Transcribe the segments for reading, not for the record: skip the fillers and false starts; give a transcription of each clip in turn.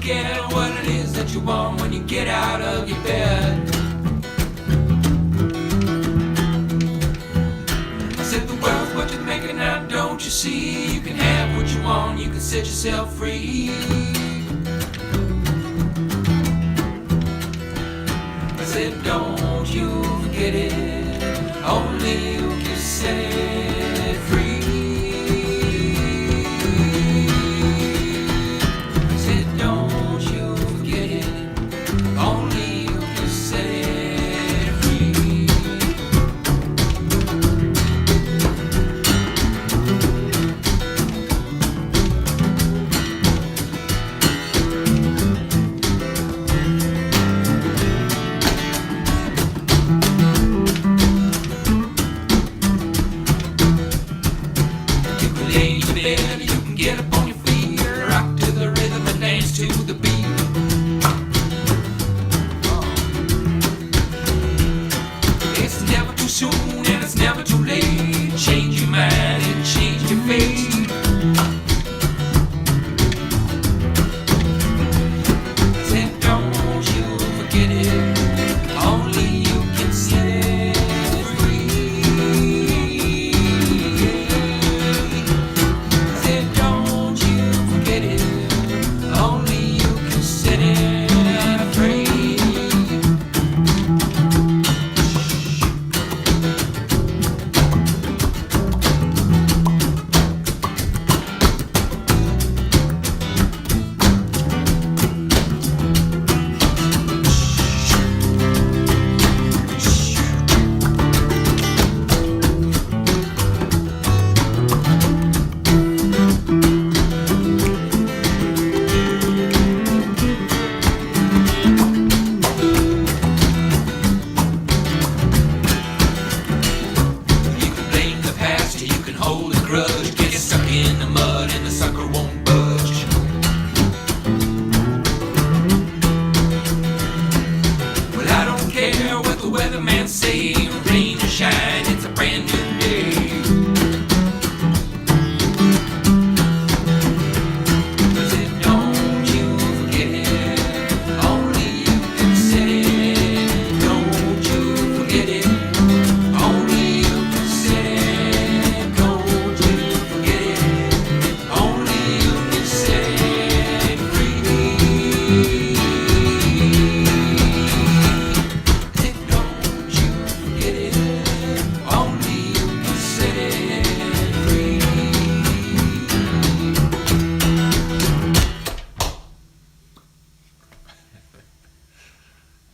get what it is that you want when you get out of your bed. I said the world's what you're making out, don't you see? You can have what you want, you can set yourself free. I said don't you forget it, only you can set it free.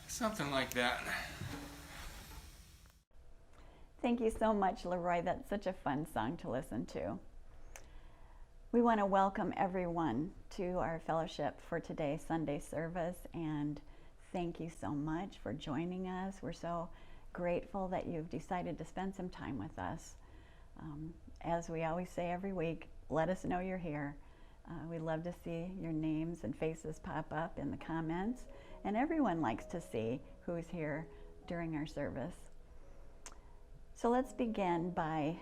Something like that. Thank you so much, Leroy. That's such a fun song to listen to. We want to welcome everyone to our fellowship for today's Sunday service, and thank you so much for joining us. We're so grateful that you've decided to spend some time with us. As we always say every week, let us know you're here. We love to see your names and faces pop up in the comments, and everyone likes to see who's here during our service. So let's begin by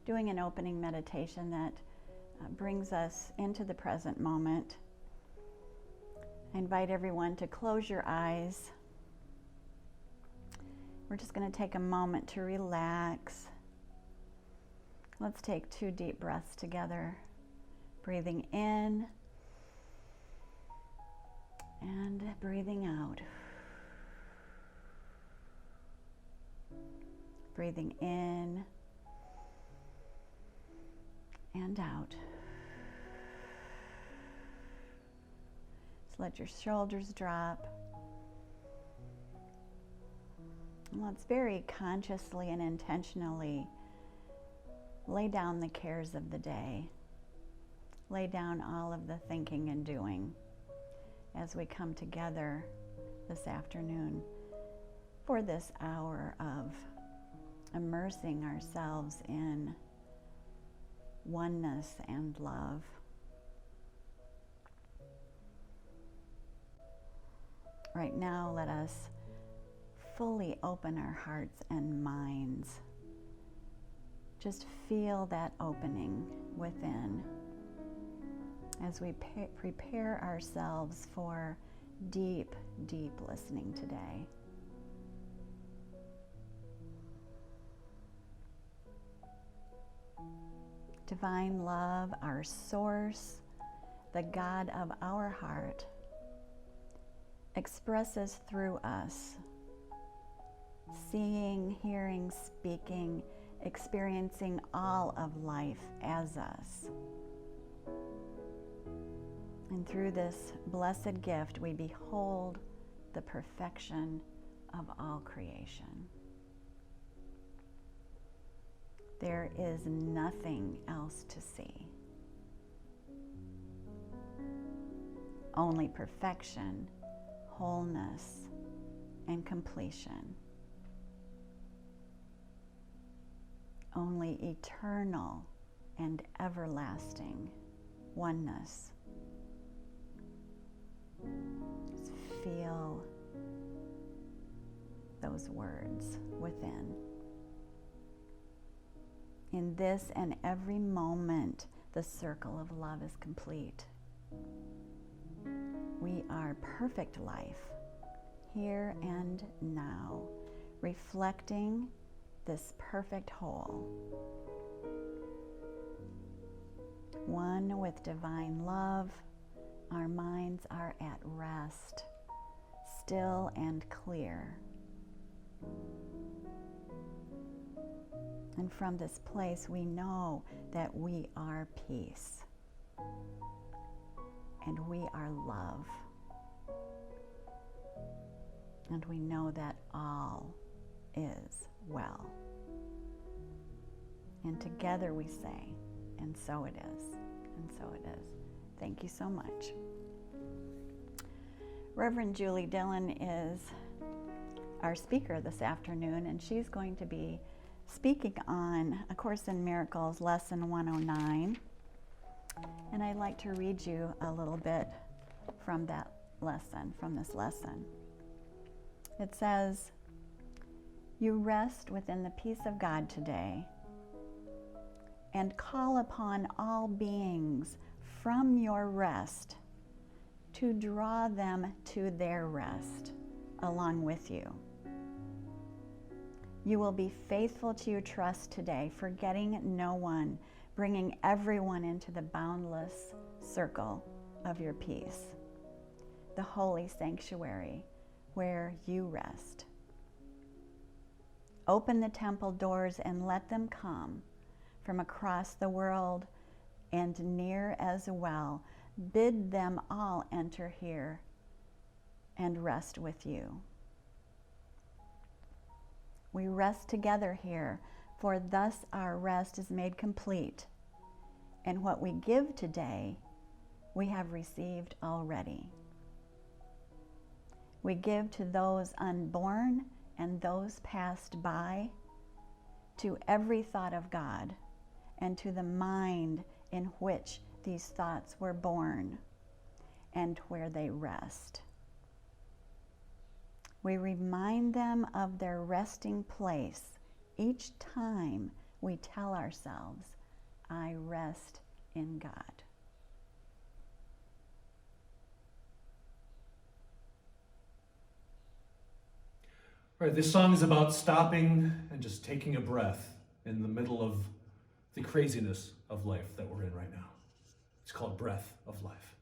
doing an opening meditation that brings us into the present moment. I invite everyone to close your eyes. We're just going to take a moment to relax. Let's take 2 deep breaths together. Breathing in and breathing out. Breathing in and out. So let your shoulders drop. And let's very consciously and intentionally lay down the cares of the day. Lay down all of the thinking and doing as we come together this afternoon for this hour of immersing ourselves in oneness and love. Right now, let us fully open our hearts and minds. Just feel that opening within as we prepare ourselves for deep, deep listening today. Divine love, our source, the God of our heart, expresses through us, seeing, hearing, speaking, experiencing all of life as us. And through this blessed gift, we behold the perfection of all creation. There is nothing else to see. Only perfection, wholeness, and completion. Only eternal and everlasting oneness. Just feel those words within. In this and every moment, the circle of love is complete. We are perfect life, here and now, reflecting this perfect whole. One with divine love, our minds are at rest, still and clear. And from this place, we know that we are peace and we are love. And we know that all is well. And together we say, and so it is, and so it is. Thank you so much. Reverend Julie Dillon is our speaker this afternoon, and she's going to be speaking on A Course in Miracles, Lesson 109. And I'd like to read you a little bit from that lesson, from this lesson. It says, "You rest within the peace of God today and call upon all beings from your rest to draw them to their rest along with you. You will be faithful to your trust today, forgetting no one, bringing everyone into the boundless circle of your peace, the holy sanctuary where you rest. Open the temple doors and let them come from across the world and near as well. Bid them all enter here and rest with you. We rest together here, for thus our rest is made complete, and what we give today, we have received already. We give to those unborn and those passed by, to every thought of God, and to the mind in which these thoughts were born, and where they rest. We remind them of their resting place each time we tell ourselves, I rest in God." All right, this song is about stopping and just taking a breath in the middle of the craziness of life that we're in right now. It's called Breath of Life.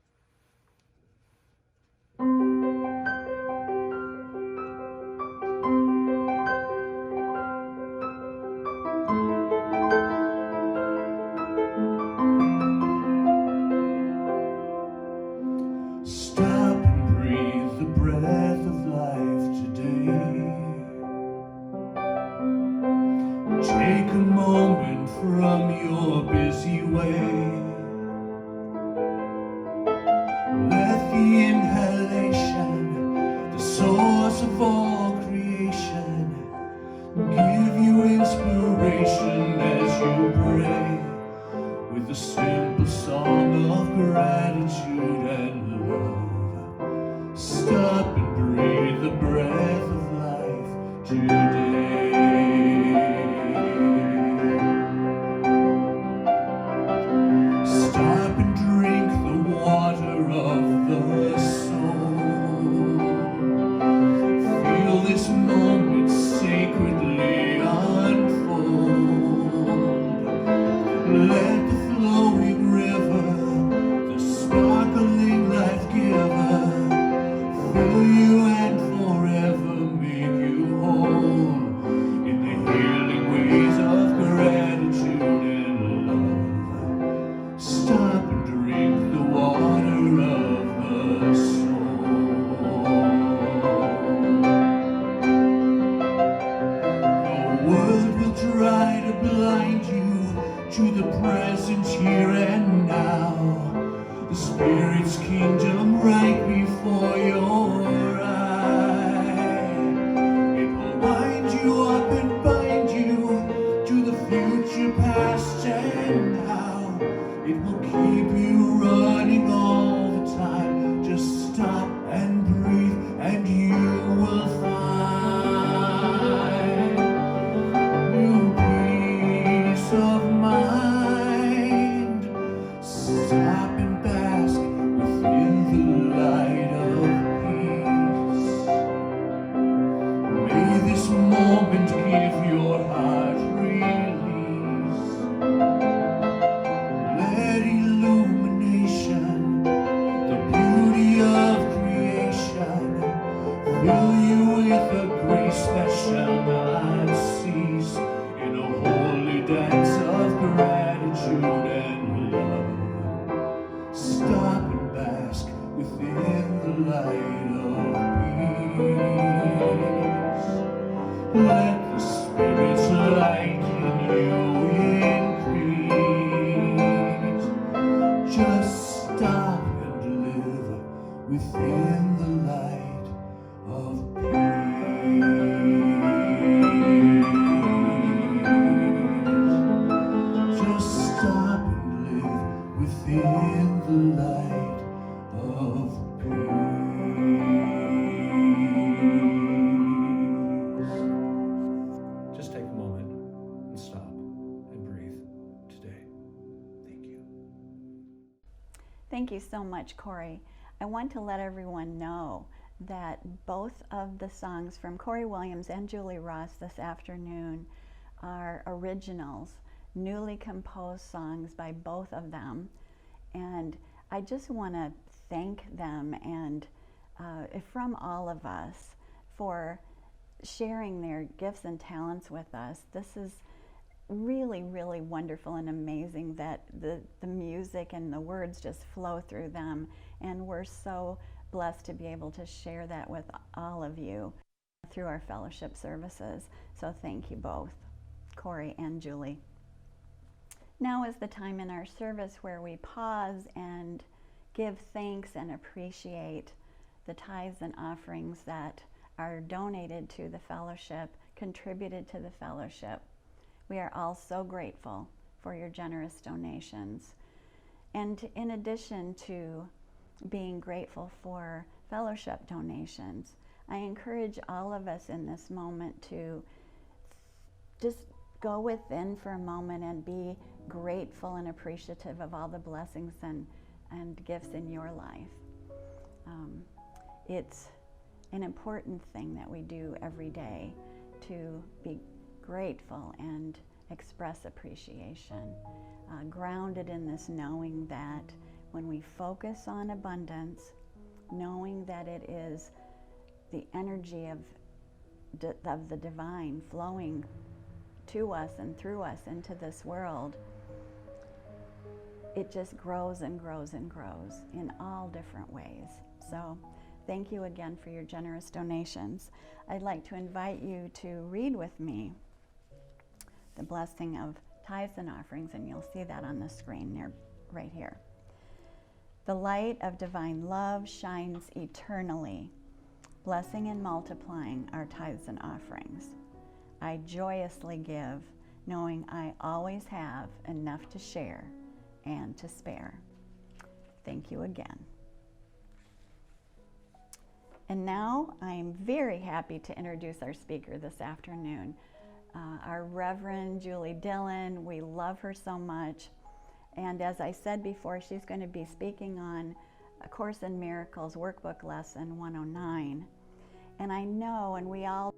Stop and breathe the breath of life today. Take a moment from your busy way. Let the inhalation, the source of all creation, give you inspiration as you pray with a simple song of gratitude and love. Stop and breathe the breath of life today. Stop and drink the the soul. Feel this moment sacredly unfold. Let the flowing river, the sparkling life giver, fill you and forever make you whole in the healing ways of gratitude and love. Stop and drink the water of the soul. The world will try to blind you to the present here and now. The Spirit's kingdom right before your eye. It will wind you up and bind you to the future, past and now. It will keep you running all the time. Just stop and breathe and you will find new peace of mind. Stop and bask within the light of peace. May this moment give your heart release. Let illumination, the beauty of creation, fill you with a grace that shall not cease in a holy dance of gratitude and love. Stop and bask within the light of peace. Let the Spirit's light in you increase. Just stop and live within the light of peace. Just stop and live within the light of peace. Just take a moment and stop and breathe today. Thank you. Thank you so much, Corey. I want to let everyone know that both of the songs from Corey Williams and Julie Ross this afternoon are originals, newly composed songs by both of them. And I just want to thank them and from all of us for sharing their gifts and talents with us. This is really, really wonderful and amazing that the music and the words just flow through them. And we're so blessed to be able to share that with all of you through our fellowship services. So thank you both, Corey and Julie. Now is the time in our service where we pause and give thanks and appreciate the tithes and offerings that are donated to the fellowship, contributed to the fellowship. We are all so grateful for your generous donations. And in addition to being grateful for fellowship donations, I encourage all of us in this moment to just go within for a moment and be grateful and appreciative of all the blessings and gifts in your life. It's an important thing that we do every day to be grateful and express appreciation, grounded in this knowing that when we focus on abundance, knowing that it is the energy of the divine flowing to us and through us into this world, it just grows and grows and grows in all different ways. So thank you again for your generous donations. I'd like to invite you to read with me the blessing of tithes and offerings, and you'll see that on the screen there, right here. The light of divine love shines eternally, blessing and multiplying our tithes and offerings. I joyously give, knowing I always have enough to share and to spare. Thank you again. And now I'm very happy to introduce our speaker this afternoon, our Reverend Julie Dillon. We love her so much. And as I said before, she's going to be speaking on A Course in Miracles workbook lesson 109. And I know, and we all,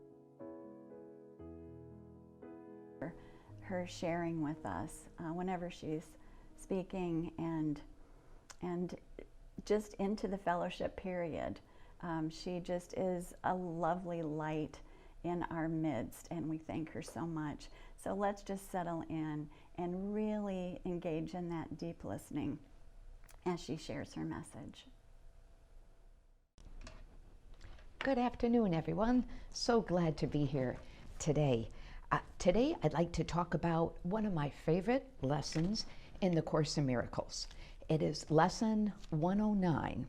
her sharing with us whenever she's speaking and just into the fellowship period. She just is a lovely light in our midst, and we thank her so much. So let's just settle in and really engage in that deep listening as she shares her message. Good afternoon, everyone. So glad to be here today. Today, I'd like to talk about one of my favorite lessons in the Course in Miracles. It is lesson 109,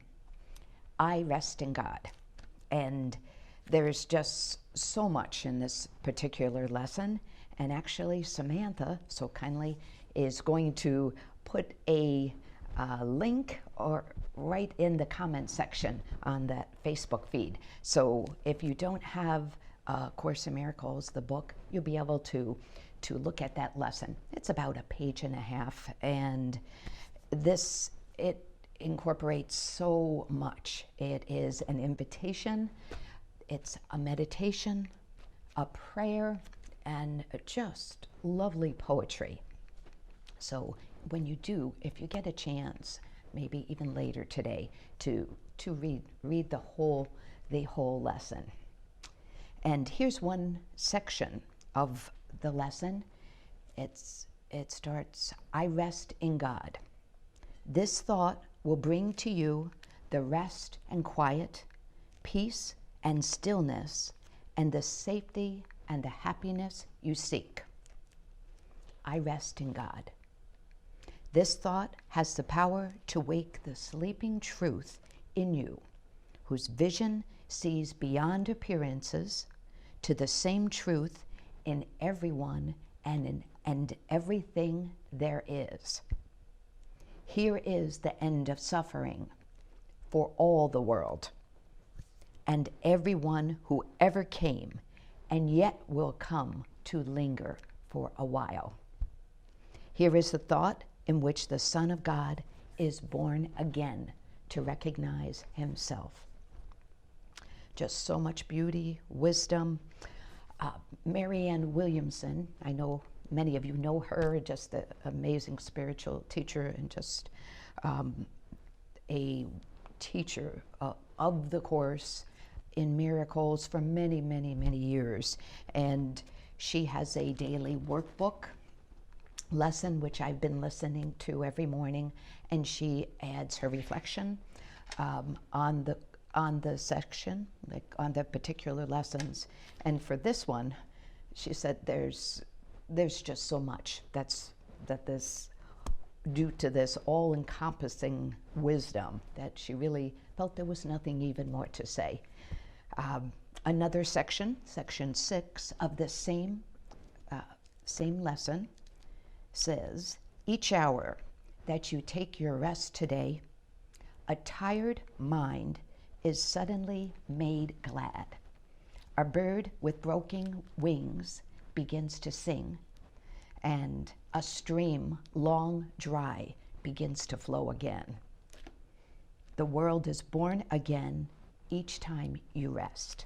I Rest in God. And there's just so much in this particular lesson. And actually, Samantha so kindly is going to put a link or right in the comment section on that Facebook feed. So if you don't have Course in Miracles, the book, you'll be able to look at that lesson. It's about a page and a half, and it incorporates so much. It is an invitation, it's a meditation, a prayer, and just lovely poetry. So when you do, if you get a chance, maybe even later today, to read the whole lesson. And here's one section of the lesson. It starts, I rest in God. This thought will bring to you the rest and quiet, peace and stillness, and the safety and the happiness you seek. I rest in God. This thought has the power to wake the sleeping truth in you, whose vision sees beyond appearances to the same truth in everyone and everything there is. Here is the end of suffering for all the world, and everyone who ever came and yet will come to linger for a while. Here is the thought in which the Son of God is born again to recognize himself. Just so much beauty, wisdom. Marianne Williamson, I know many of you know her, just an amazing spiritual teacher and just a teacher of the Course in Miracles for many, many, many years. And she has a daily workbook lesson, which I've been listening to every morning, and she adds her reflection on the section, like on the particular lessons. And for this one, she said there's just so much due to this all-encompassing wisdom that she really felt there was nothing even more to say. Another section 6 of the same lesson says, each hour that you take your rest today, a tired mind is suddenly made glad. A bird with broken wings begins to sing, and a stream long dry begins to flow again. The world is born again each time you rest.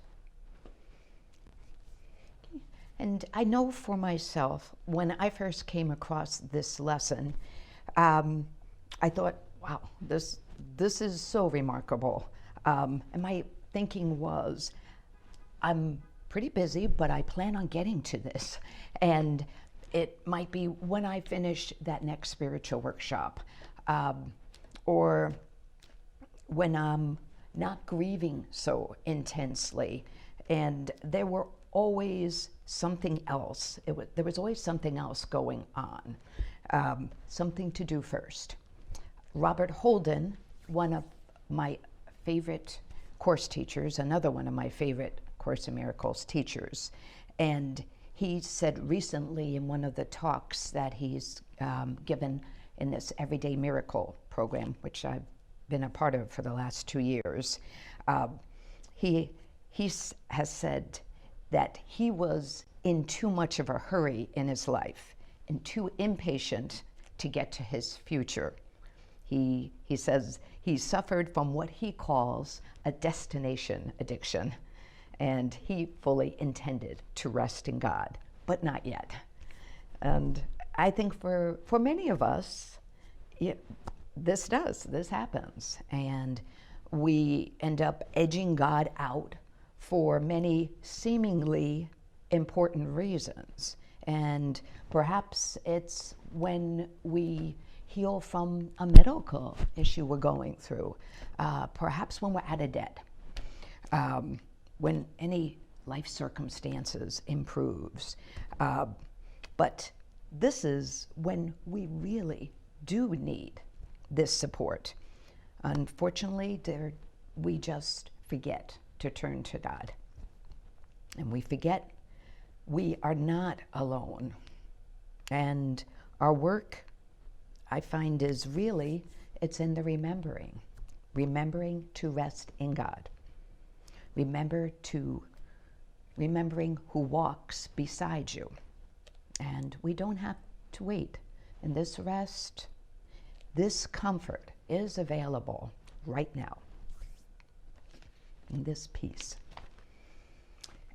And I know for myself, when I first came across this lesson, I thought, wow, this is so remarkable. And my thinking was, I'm pretty busy, but I plan on getting to this. And it might be when I finish that next spiritual workshop, or when I'm not grieving so intensely. And there were always something else. There was always something else going on, something to do first. Robert Holden, one of my favorite Course teachers, another one of my favorite Course in Miracles teachers, and he said recently in one of the talks that he's given in this Everyday Miracle program, which I've been a part of for the last 2 years, he has said that he was in too much of a hurry in his life and too impatient to get to his future. He says he suffered from what he calls a destination addiction, and he fully intended to rest in God, but not yet. And I think for many of us, this happens, and we end up edging God out for many seemingly important reasons. And perhaps it's when we heal from a medical issue we're going through, perhaps when we're out of debt, when any life circumstances improves. But this is when we really do need this support. Unfortunately, we just forget to turn to God. And we forget we are not alone. And our work, I find, is really, it's in the remembering to rest in God. Remembering who walks beside you. And we don't have to wait. And this rest, this comfort is available right now in this peace.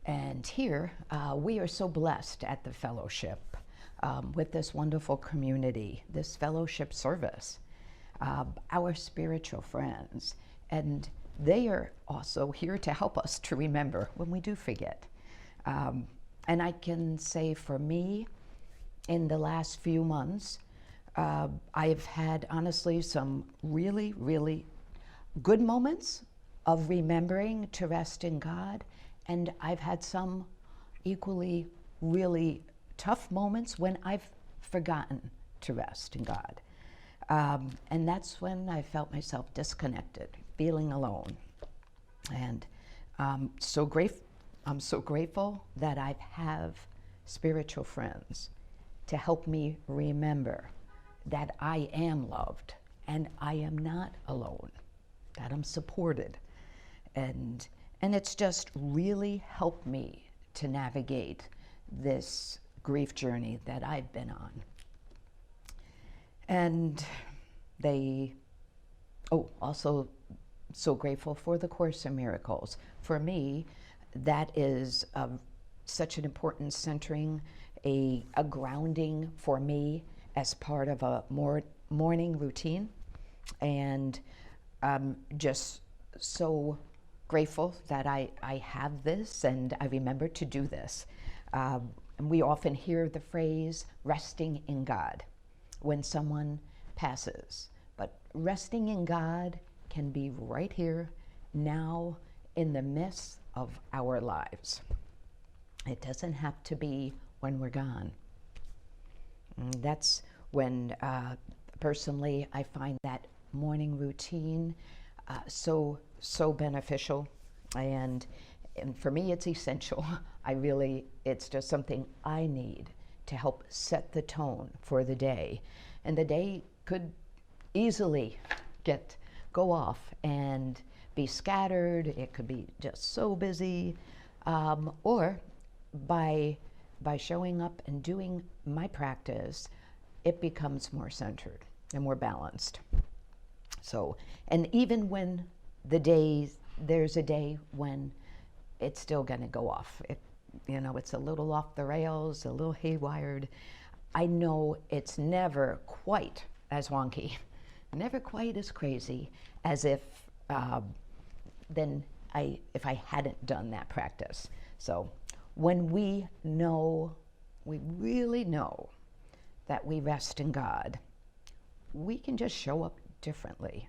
And here, we are so blessed at the fellowship with this wonderful community, this fellowship service, our spiritual friends, and they are also here to help us to remember when we do forget. And I can say for me, in the last few months, I've had honestly some really, really good moments of remembering to rest in God, and I've had some equally really tough moments when I've forgotten to rest in God. And that's when I felt myself disconnected, feeling alone. And I'm so grateful that I have spiritual friends to help me remember that I am loved and I am not alone, that I'm supported. And it's just really helped me to navigate this grief journey that I've been on. And also so grateful for the Course in Miracles. For me, that is such an important centering, a grounding for me as part of a morning routine. And I'm just so grateful that I have this and I remember to do this. And we often hear the phrase resting in God when someone passes. But resting in God can be right here, now, in the midst of our lives. It doesn't have to be when we're gone. And that's when, personally, I find that morning routine so beneficial. And for me, it's essential. It's just something I need to help set the tone for the day. And the day could easily go off and be scattered. It could be just so busy. Or by showing up and doing my practice, it becomes more centered and more balanced. So, and even when there's a day when it's still going to go off. It's a little off the rails, a little haywired. I know it's never quite as wonky, never quite as crazy as if I hadn't done that practice. So when we really know that we rest in God, we can just show up differently.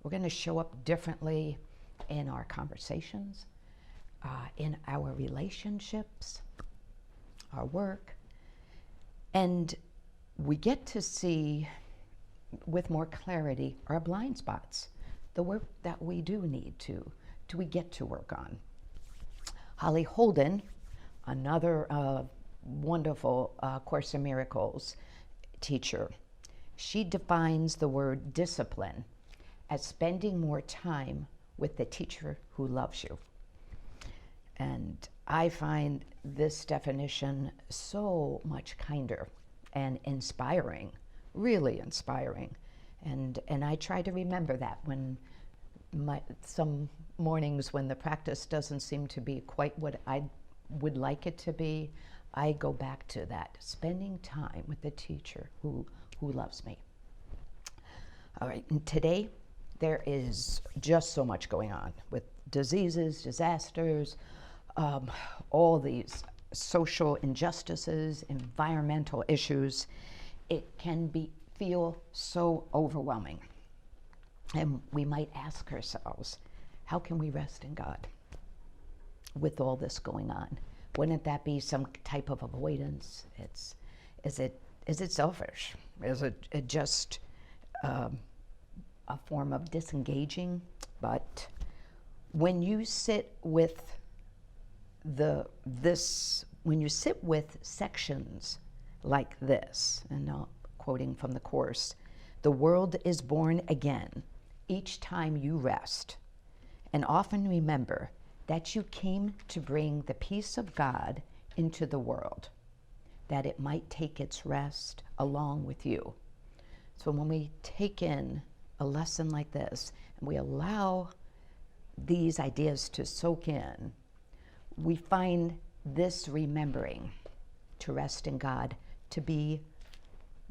We're going to show up differently in our conversations, in our relationships, our work, and we get to see with more clarity our blind spots, the work that we do need to we get to work on. Holly Holden, another wonderful Course in Miracles teacher, she defines the word discipline as spending more time with the teacher who loves you. And I find this definition so much kinder and inspiring, really inspiring. And I try to remember that when some mornings when the practice doesn't seem to be quite what I would like it to be, I go back to that, spending time with the teacher who loves me. All right, and today there is just so much going on with diseases, disasters, all these social injustices, environmental issues. It can feel so overwhelming. And we might ask ourselves, how can we rest in God with all this going on? Wouldn't that be some type of avoidance? Is it selfish? Is it just a form of disengaging? But when you sit with when you sit with sections like this, and now quoting from the Course, the world is born again each time you rest, and often remember that you came to bring the peace of God into the world, that it might take its rest along with you. So when we take in a lesson like this and we allow these ideas to soak in, we find this remembering to rest in God to be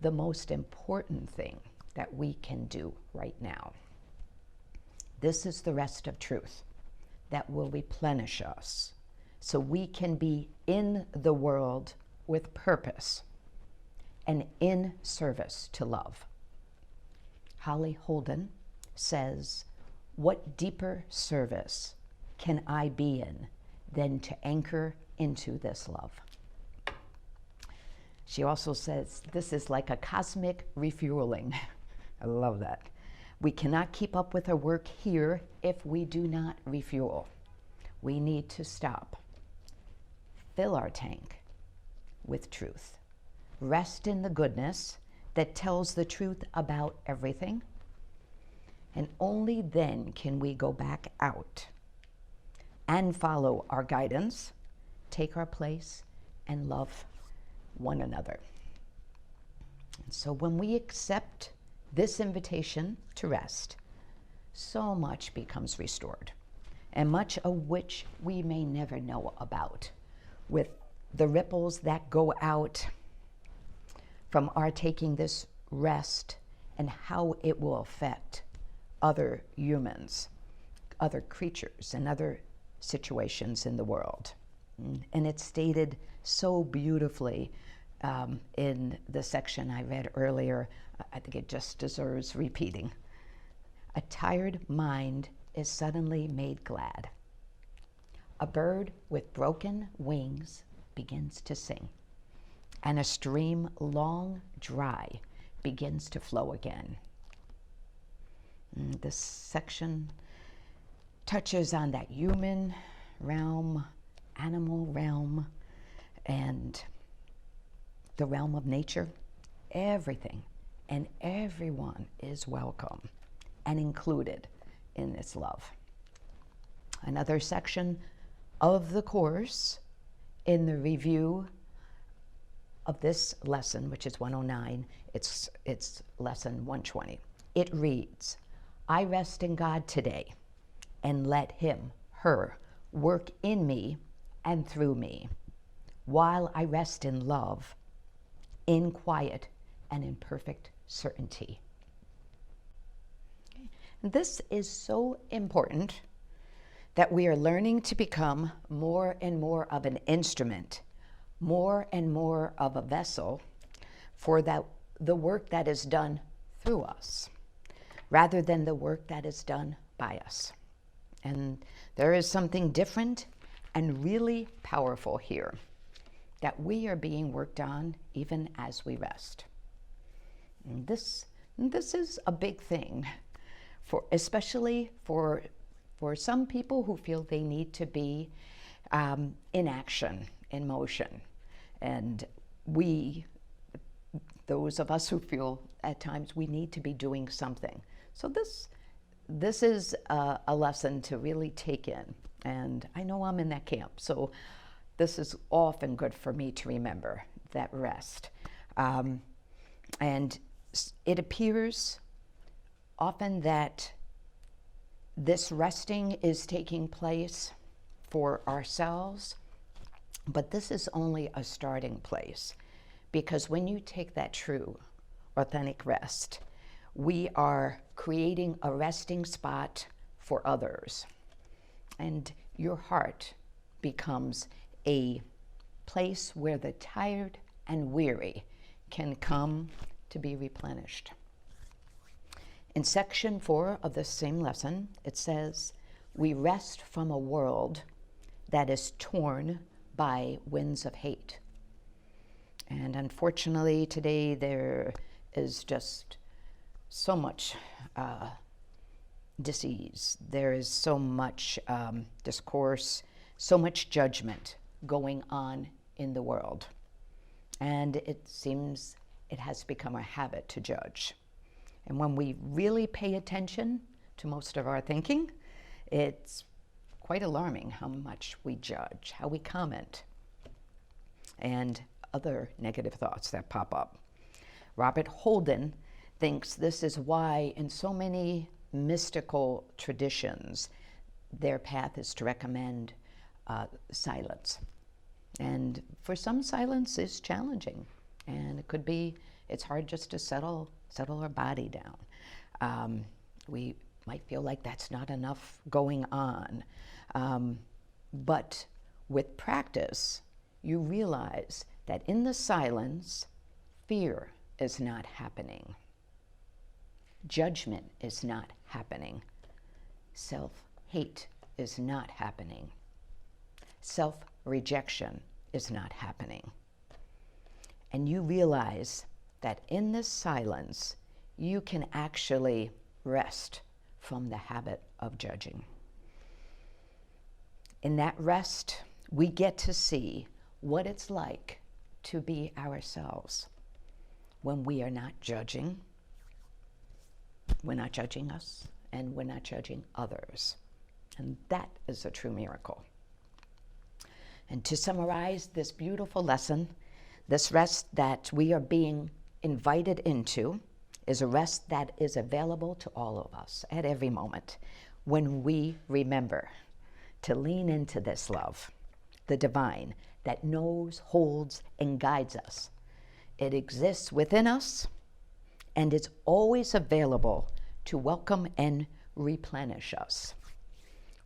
the most important thing that we can do right now. This is the rest of truth that will replenish us so we can be in the world with purpose and in service to love. Holly Holden says, "What deeper service can I be in than to anchor into this love?" She also says, this is like a cosmic refueling. I love that. We cannot keep up with our work here if we do not refuel. We need to stop, fill our tank with truth, rest in the goodness that tells the truth about everything, and only then can we go back out and follow our guidance, take our place, and love one another. And so when we accept this invitation to rest, so much becomes restored, and much of which we may never know about, with the ripples that go out from our taking this rest and how it will affect other humans, other creatures, and other situations in the world. And it's stated so beautifully in the section I read earlier. I think it just deserves repeating. A tired mind is suddenly made glad. A bird with broken wings begins to sing, and a stream long dry begins to flow again. This section touches on that human realm, animal realm, and the realm of nature. Everything and everyone is welcome and included in this love. Another section of the Course in the review of this lesson, which is 109, it's lesson 120. It reads, "I rest in God today and let Him, her, work in me and through me, while I rest in love, in quiet and in perfect certainty." This is so important that we are learning to become more and more of an instrument, more and more of a vessel for the work that is done through us, rather than the work that is done by us. And there is something different and really powerful here, that we are being worked on even as we rest. And this is a big thing, especially for some people who feel they need to be in action, in motion. And those of us who feel at times we need to be doing something. So this is a lesson to really take in. And I know I'm in that camp, so this is often good for me to remember, that rest. And it appears often that this resting is taking place for ourselves, but this is only a starting place, because when you take that true, authentic rest, we are creating a resting spot for others, and your heart becomes a place where the tired and weary can come to be replenished. In section 4 of the same lesson, it says, we rest from a world that is torn by winds of hate. And unfortunately, today there is just so much disease. There is so much discourse, so much judgment going on in the world. And it seems it has become a habit to judge. And when we really pay attention to most of our thinking, it's quite alarming how much we judge, how we comment, and other negative thoughts that pop up. Robert Holden thinks this is why in so many mystical traditions, their path is to recommend silence. And for some, silence is challenging, and it could be, it's hard just to settle our body down. We might feel like that's not enough going on. But with practice, you realize that in the silence, fear is not happening. Judgment is not happening. Self-hate is not happening. Self-rejection is not happening. And you realize that in this silence, you can actually rest from the habit of judging. In that rest, we get to see what it's like to be ourselves when we are not judging. We're not judging us, and we're not judging others. And that is a true miracle. And to summarize this beautiful lesson, this rest that we are being invited into is a rest that is available to all of us at every moment when we remember to lean into this love, the divine, that knows, holds, and guides us. It exists within us, and it's always available to welcome and replenish us.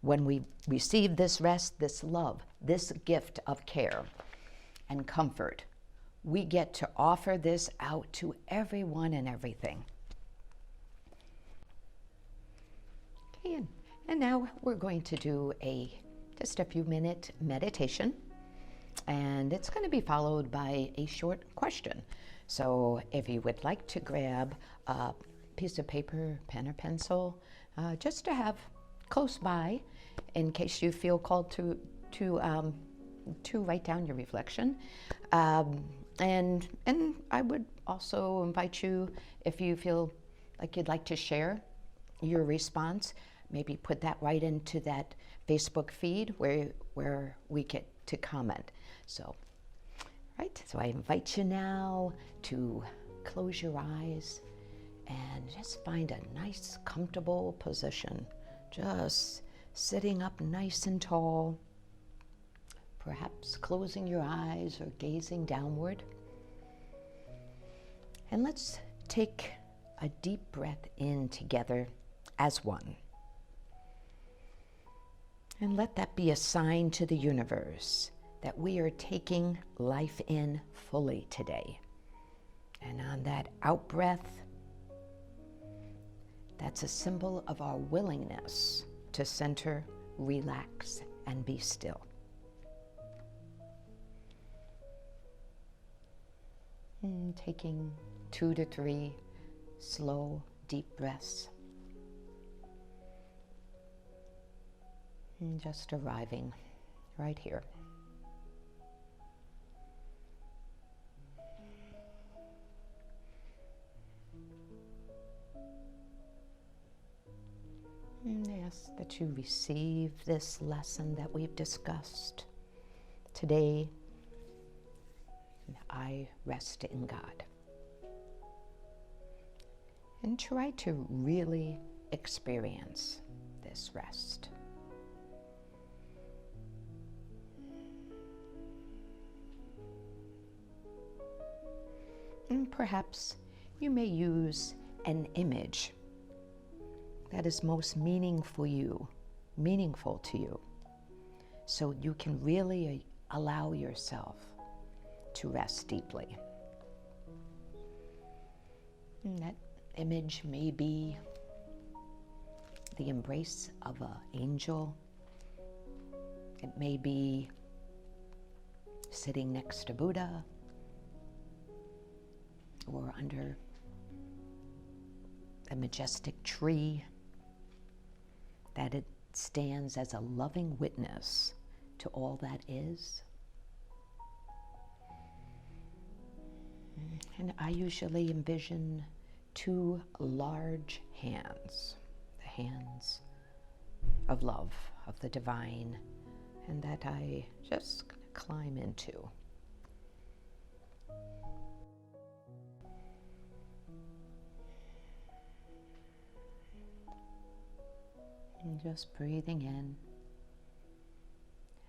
When we receive this rest, this love, this gift of care and comfort, we get to offer this out to everyone and everything. Okay, and now we're going to do just a few minute meditation, and it's going to be followed by a short question. So if you would like to grab a piece of paper, pen or pencil, just to have close by in case you feel called to write down your reflection. And I would also invite you, if you feel like you'd like to share your response, maybe put that right into that Facebook feed where we get to comment. So I invite you now to close your eyes and just find a nice, comfortable position. Just sitting up nice and tall, perhaps closing your eyes or gazing downward. And let's take a deep breath in together as one. And let that be a sign to the universe that we are taking life in fully today. And on that out breath, that's a symbol of our willingness to center, relax, and be still. And taking 2 to 3 slow, deep breaths. And just arriving right here. And I ask that you receive this lesson that we've discussed today. I rest in God. and try to really experience this rest. And perhaps you may use an image that is most meaningful to you, so you can really allow yourself to rest deeply. And that image may be the embrace of an angel. It may be sitting next to Buddha, or under a majestic tree, that it stands as a loving witness to all that is. And I usually envision two large hands, the hands of love, of the divine, and that I just climb into. And just breathing in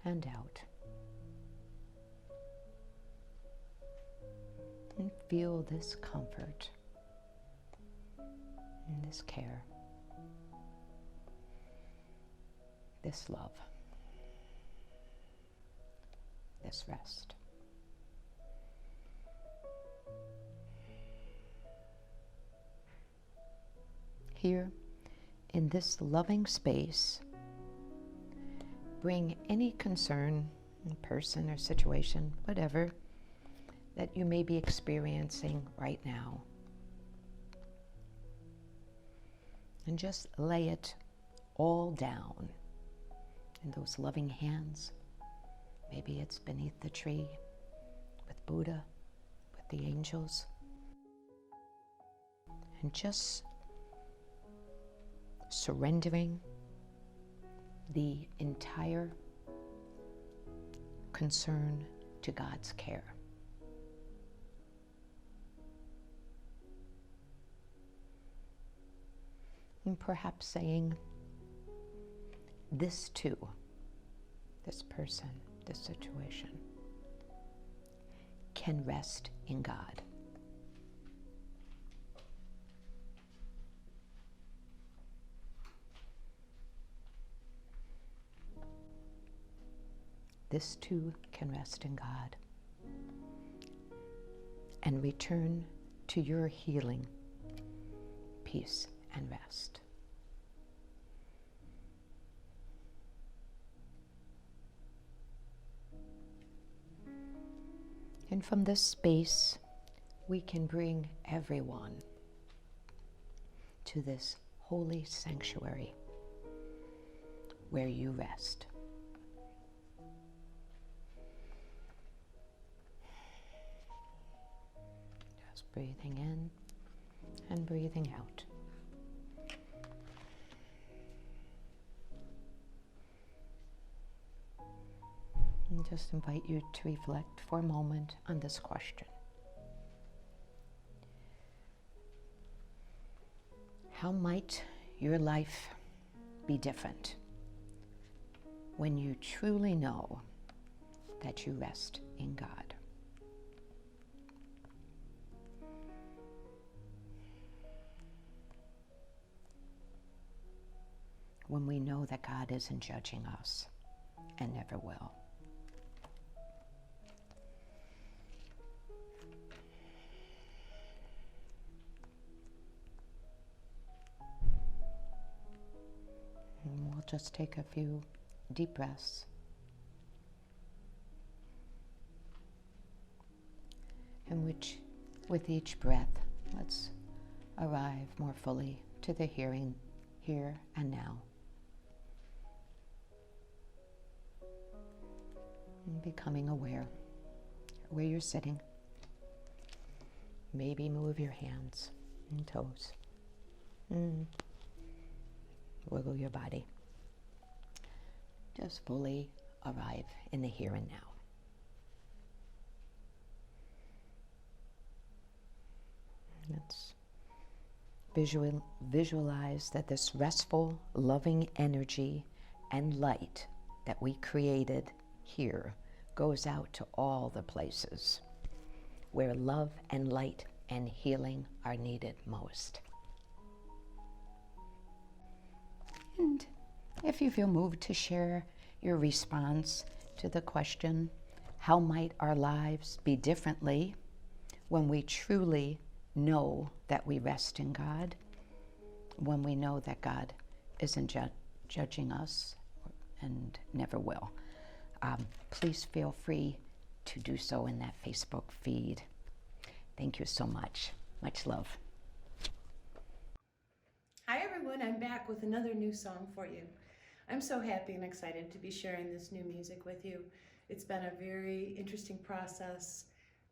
and out. And feel this comfort and this care, this love, this rest. Here, in this loving space, bring any concern, person or situation, whatever, that you may be experiencing right now. And just lay it all down in those loving hands. Maybe it's beneath the tree with Buddha, with the angels. And just surrendering the entire concern to God's care. And perhaps saying, this too, this person, this situation, can rest in God. This too can rest in God. And return to your healing, peace, and rest. And from this space, we can bring everyone to this holy sanctuary where you rest. Just breathing in and breathing out. And just invite you to reflect for a moment on this question. How might your life be different when you truly know that you rest in God? When we know that God isn't judging us and never will. And we'll just take a few deep breaths. In which, with each breath, let's arrive more fully to the hearing here and now. And becoming aware where you're sitting. Maybe move your hands and toes. Wiggle your body. Just fully arrive in the here and now. Let's visualize that this restful, loving energy and light that we created here goes out to all the places where love and light and healing are needed most. And if you feel moved to share your response to the question, how might our lives be differently when we truly know that we rest in God, when we know that God isn't judging us and never will, please feel free to do so in that Facebook feed. Thank you so much. Much love. Hi everyone, I'm back with another new song for you. I'm so happy and excited to be sharing this new music with you. It's been a very interesting process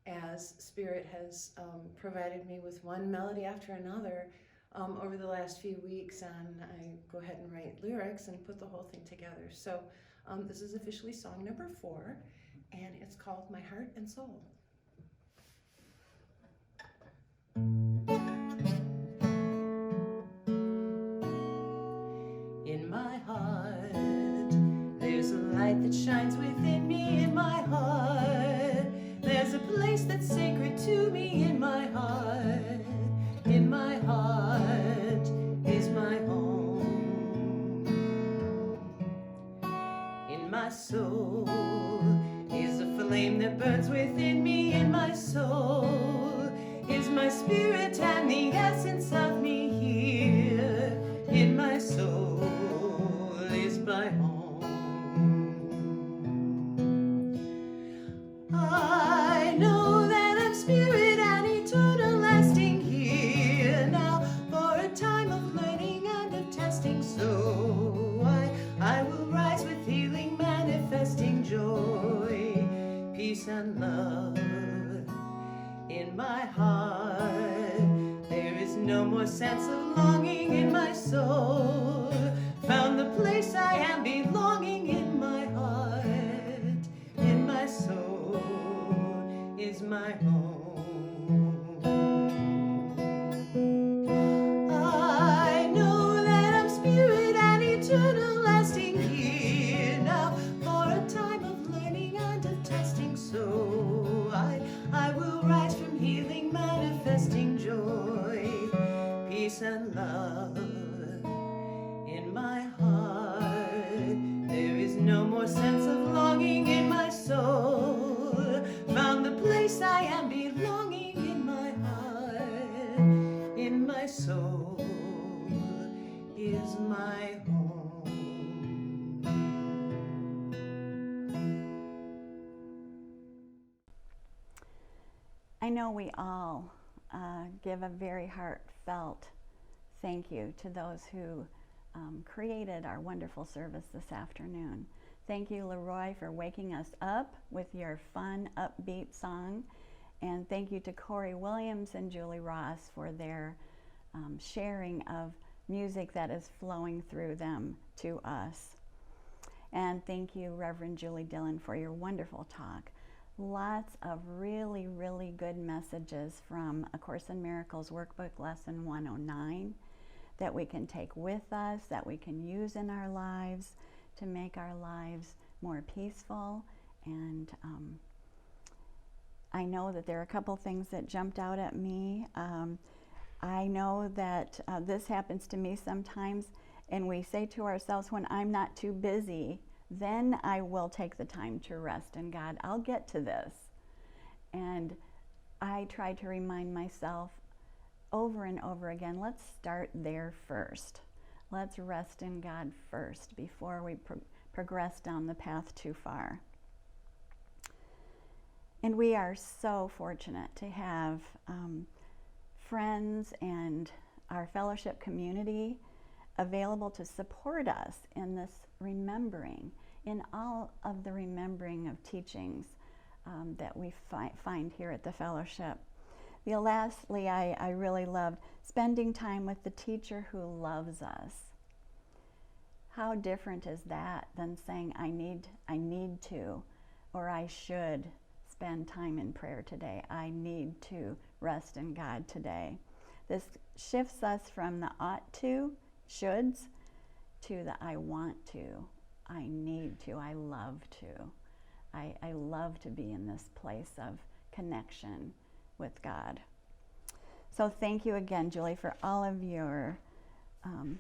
as Spirit has provided me with one melody after another over the last few weeks, and I go ahead and write lyrics and put the whole thing together. So this is officially song number 4, and it's called My Heart and Soul. In my heart, there's a light that shines within me. In my heart, there's a place that's sacred to me. In my heart is my home. In my soul is a flame that burns within me. In my soul is my spirit and the essence of me here. In my soul is my home. I know that I'm spirit and eternal, lasting here now for a time of learning and of testing. So I will rise with healing, manifesting joy, peace and love. In my heart, there is no more sense of longing. In my soul, found the place I am belonging. In my heart, in my soul is my home. I know that I'm spirit and eternal, lasting here now for a time of learning and of testing. So I will rise from healing, manifesting joy, peace and love. In my heart, there is no more sense of longing. In my soul, found the place I am belonging. In my heart, in my soul is my home. I know we all give a very heartfelt thank you to those who created our wonderful service this afternoon. Thank you, Leroy, for waking us up with your fun, upbeat song. And thank you to Corey Williams and Julie Ross for their sharing of music that is flowing through them to us. And thank you, Reverend Julie Dillon, for your wonderful talk. Lots of really, really good messages from A Course in Miracles Workbook Lesson 109 that we can take with us, that we can use in our lives to make our lives more peaceful. And I know that there are a couple things that jumped out at me. I know that this happens to me sometimes, and we say to ourselves, when I'm not too busy, then I will take the time to rest in God. I'll get to this. And I try to remind myself over and over again, let's start there first. Let's rest in God first before we progress down the path too far. And we are so fortunate to have friends and our fellowship community available to support us in this remembering, in all of the remembering of teachings that we find here at the fellowship. Lastly, I really loved spending time with the teacher who loves us. How different is that than saying, I need to, or I should spend time in prayer today. I need to rest in God today. This shifts us from the ought to, shoulds, to the I want to, I need to, I love to. I love to be in this place of connection with God. So thank you again, Julie, for all of your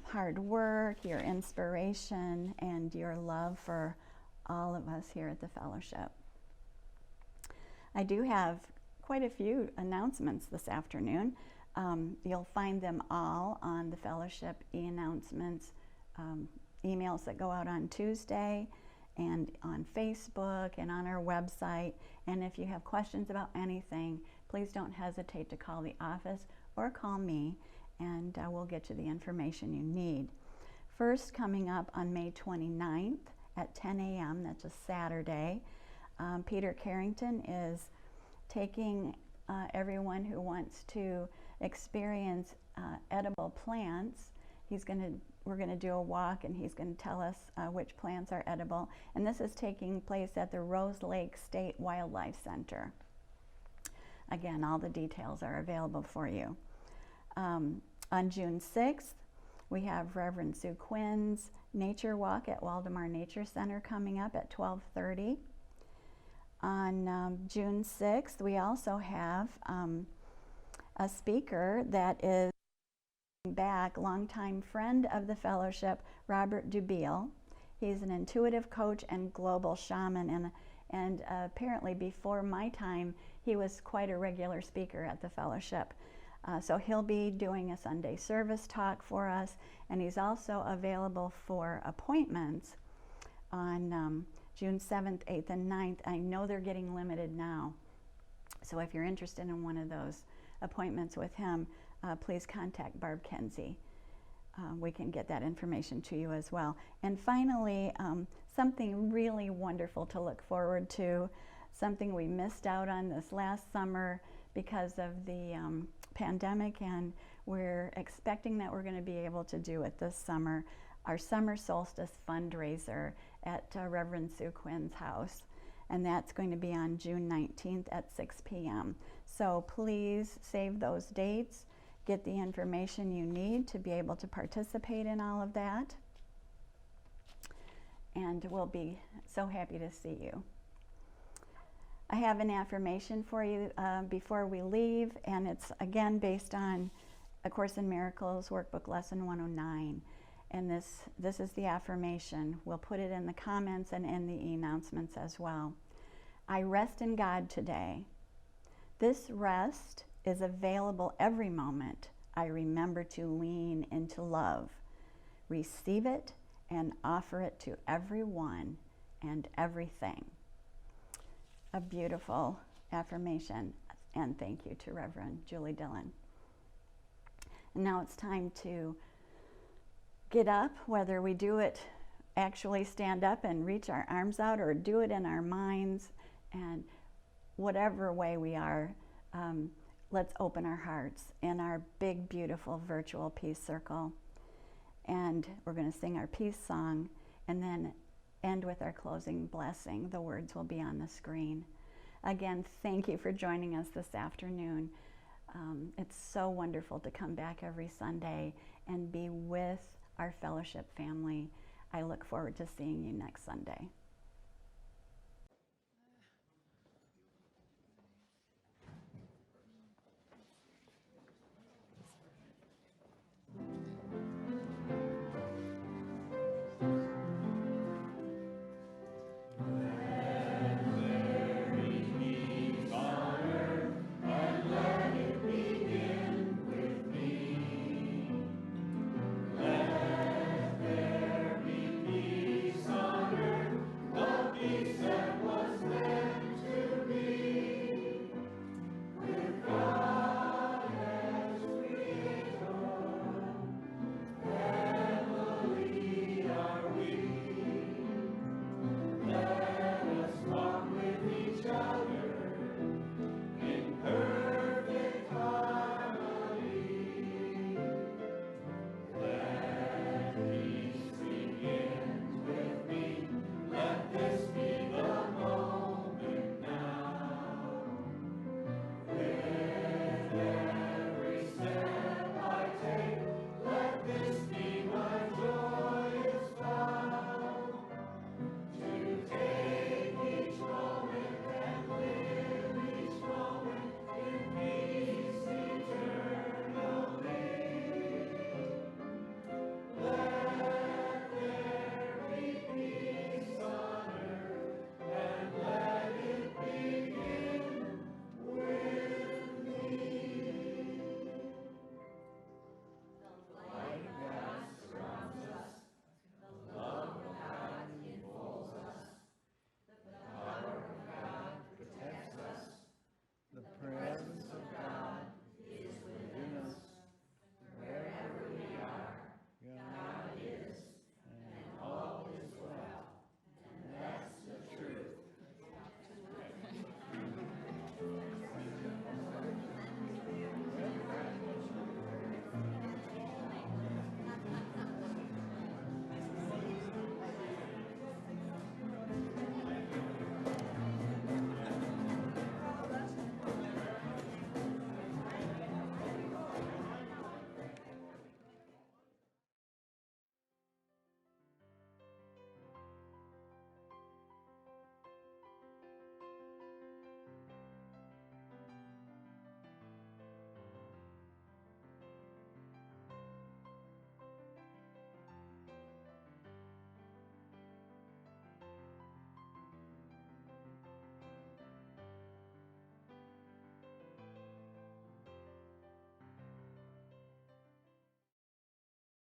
hard work, your inspiration, and your love for all of us here at the fellowship. I do have quite a few announcements this afternoon. You'll find them all on the fellowship e-announcements emails that go out on Tuesday, and on Facebook and on our website. And if you have questions about anything, please don't hesitate to call the office or call me, and we'll get you the information you need. First, coming up on May 29th at 10 a.m., that's a Saturday, Peter Carrington is taking everyone who wants to experience edible plants. We're going to do a walk, and he's going to tell us which plants are edible. And this is taking place at the Rose Lake State Wildlife Center. Again, all the details are available for you. On June 6th, we have Reverend Sue Quinn's Nature Walk at Waldemar Nature Center coming up at 12:30. On June 6th, we also have a speaker that is back, longtime friend of the fellowship, Robert Dubiel. He's an intuitive coach and global shaman, and apparently before my time, he was quite a regular speaker at the fellowship. So he'll be doing a Sunday service talk for us, and he's also available for appointments on June 7th, 8th, and 9th. I know they're getting limited now, so if you're interested in one of those appointments with him, please contact Barb Kenzie. We can get that information to you as well. And finally, something really wonderful to look forward to, something we missed out on this last summer because of the pandemic, and we're expecting that we're going to be able to do it this summer, our summer solstice fundraiser at Reverend Sue Quinn's house. And that's going to be on June 19th at 6 p.m. So please save those dates. Get the information you need to be able to participate in all of that. And we'll be so happy to see you. I have an affirmation for you before we leave, and it's again based on A Course in Miracles Workbook Lesson 109. And this is the affirmation. We'll put it in the comments and in the announcements as well. I rest in God today. This rest is available every moment. I remember to lean into love, receive it, and offer it to everyone and everything. A beautiful affirmation, and thank you to Reverend Julie Dillon. And now it's time to get up, whether we do it actually stand up and reach our arms out, or do it in our minds, and whatever way we are, let's open our hearts in our big, beautiful virtual peace circle. And we're going to sing our peace song and then end with our closing blessing. The words will be on the screen. Again, thank you for joining us this afternoon. It's so wonderful to come back every Sunday and be with our fellowship family. I look forward to seeing you next Sunday.